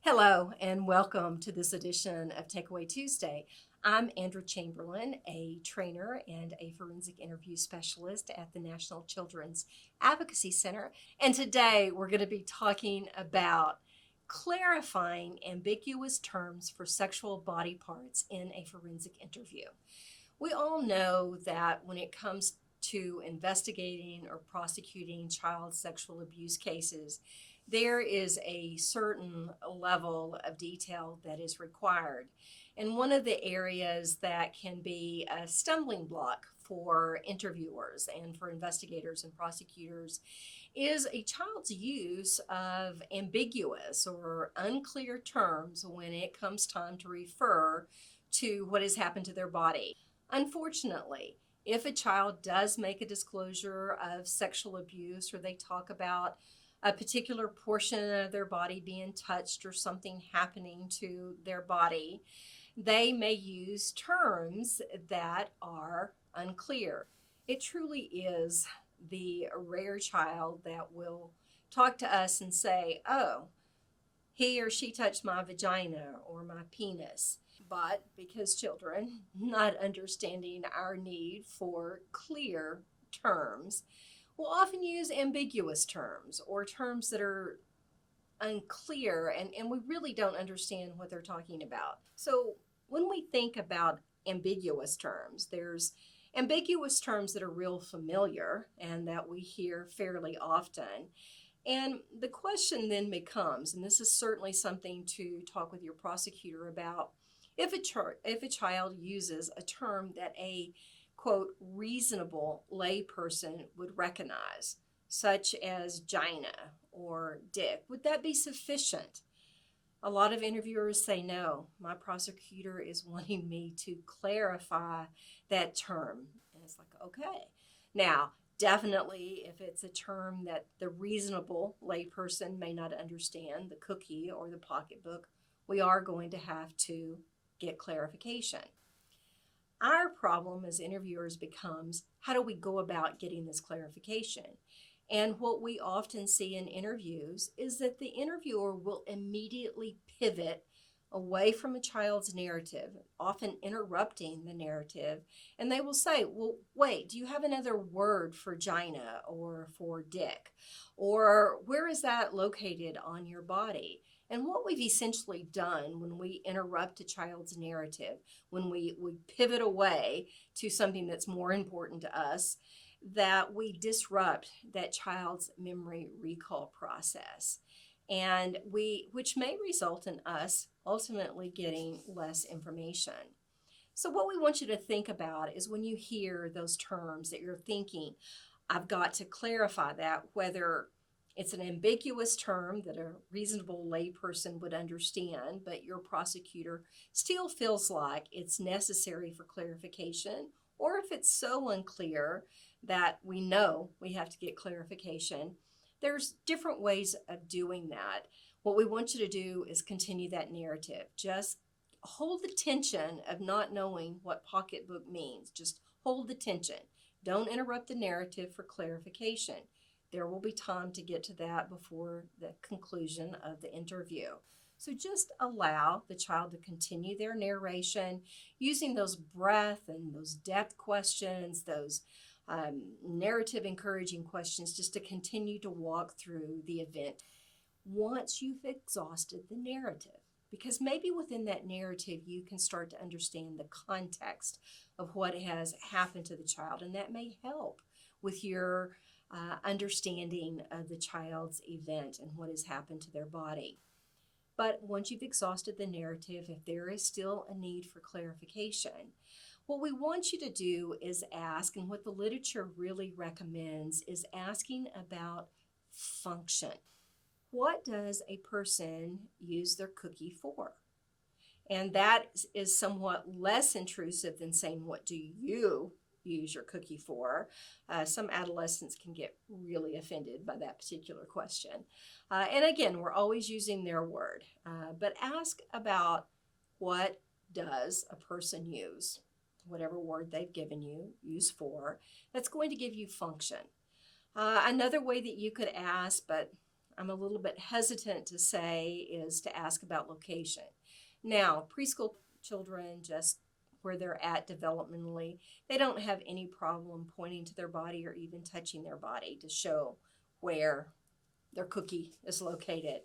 Hello, and welcome to this edition of Takeaway Tuesday. I'm Andrew Chamberlain, a trainer and a forensic interview specialist at the National Children's Advocacy Center. And today we're going to be talking about clarifying ambiguous terms for sexual body parts in a forensic interview. We all know that when it comes to investigating or prosecuting child sexual abuse cases, there is a certain level of detail that is required. And one of the areas that can be a stumbling block for interviewers and for investigators and prosecutors is a child's use of ambiguous or unclear terms when it comes time to refer to what has happened to their body. Unfortunately, if a child does make a disclosure of sexual abuse or they talk about a particular portion of their body being touched or something happening to their body, they may use terms that are unclear. It truly is the rare child that will talk to us and say, "Oh, he or she touched my vagina or my penis." But because children, not understanding our need for clear terms, will often use ambiguous terms or terms that are unclear and we really don't understand what they're talking about. So when we think about ambiguous terms, there's ambiguous terms that are real familiar and that we hear fairly often. And the question then becomes, and this is certainly something to talk with your prosecutor about, if a child uses a term that a quote reasonable layperson would recognize, such as gina or dick, would that be sufficient? A lot of interviewers say no. My prosecutor is wanting me to clarify that term. And it's like, okay. Now, definitely, if it's a term that the reasonable layperson may not understand, the cookie or the pocketbook, we are going to have to get clarification. Our problem as interviewers becomes, how do we go about getting this clarification? And what we often see in interviews is that the interviewer will immediately pivot away from a child's narrative, often interrupting the narrative, and they will say, "Well, wait, do you have another word for gina or for dick? Or where is that located on your body?" And what we've essentially done when we interrupt a child's narrative, when we pivot away to something that's more important to us, that we disrupt that child's memory recall process. And which may result in us ultimately getting less information. So, what we want you to think about is when you hear those terms that you're thinking, I've got to clarify that, whether it's an ambiguous term that a reasonable layperson would understand, but your prosecutor still feels like it's necessary for clarification, or if it's so unclear that we know we have to get clarification. There's different ways of doing that. What we want you to do is continue that narrative. Just hold the tension of not knowing what pocketbook means. Just hold the tension. Don't interrupt the narrative for clarification. There will be time to get to that before the conclusion of the interview. So just allow the child to continue their narration using those breadth and those depth questions, those narrative encouraging questions, just to continue to walk through the event once you've exhausted the narrative. Because maybe within that narrative, you can start to understand the context of what has happened to the child, and that may help with your understanding of the child's event and what has happened to their body. But once you've exhausted the narrative, if there is still a need for clarification, what we want you to do is ask, and what the literature really recommends is asking about function. What does a person use their cookie for? And that is somewhat less intrusive than saying, what do you use your cookie for? Some adolescents can get really offended by that particular question. And again, we're always using their word, but ask about, what does a person use? Whatever word they've given you, use for. That's going to give you function. Another way that you could ask, but I'm a little bit hesitant to say is to ask about location. Now, preschool children, just where they're at developmentally, they don't have any problem pointing to their body or even touching their body to show where their cookie is located.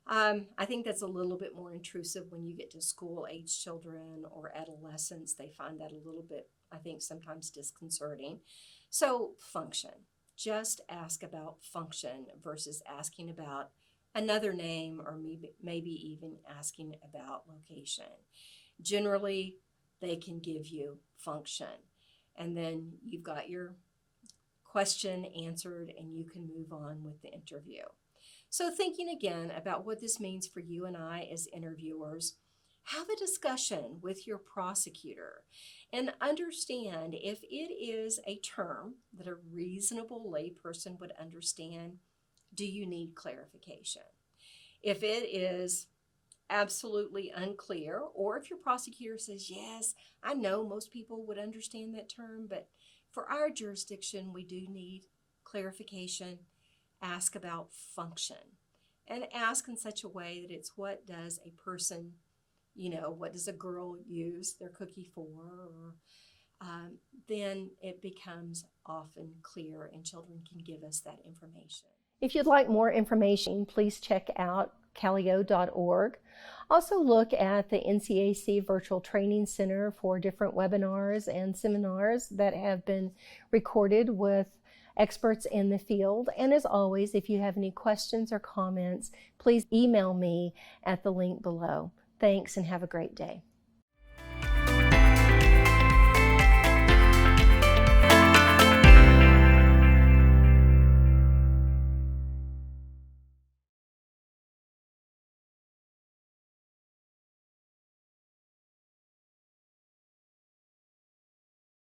I think that's a little bit more intrusive when you get to school age children or adolescents. They find that a little bit, I think, sometimes disconcerting. So, function. Just ask about function versus asking about another name or maybe even asking about location. Generally, they can give you function. And then you've got your question answered and you can move on with the interview. So, thinking again about what this means for you and I as interviewers, have a discussion with your prosecutor and understand if it is a term that a reasonable layperson would understand, do you need clarification? If it is absolutely unclear, or if your prosecutor says, yes, I know most people would understand that term, but for our jurisdiction, we do need clarification, ask about function. And ask in such a way that it's what does a person, what does a girl use their cookie for? Or, then it becomes often clear and children can give us that information. If you'd like more information, please check out calio.org. Also look at the NCAC Virtual Training Center for different webinars and seminars that have been recorded with experts in the field. And as always, if you have any questions or comments, please email me at the link below. Thanks and have a great day.